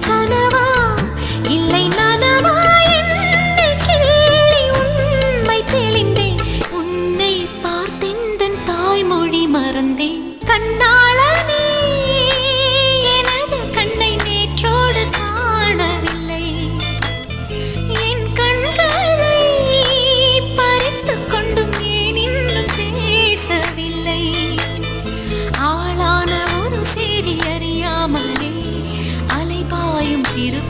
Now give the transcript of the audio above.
கனவா இல்லை நனவா என்னை கிள்ளி உண்மை தெளிந்தேன். உன்னை பார்த்தெந்தன் தாய்மொழி மறந்தேன். கண்ணாளனே எனது கண்ணை நேற்றோடு காணவில்லை. என் கண்களை பறித்துக் கொண்டும் ஏன் இன்னும் பேசவில்லை. ஆளான ஒரு செய்தி அறியாமலே அலைபாயும் சிறு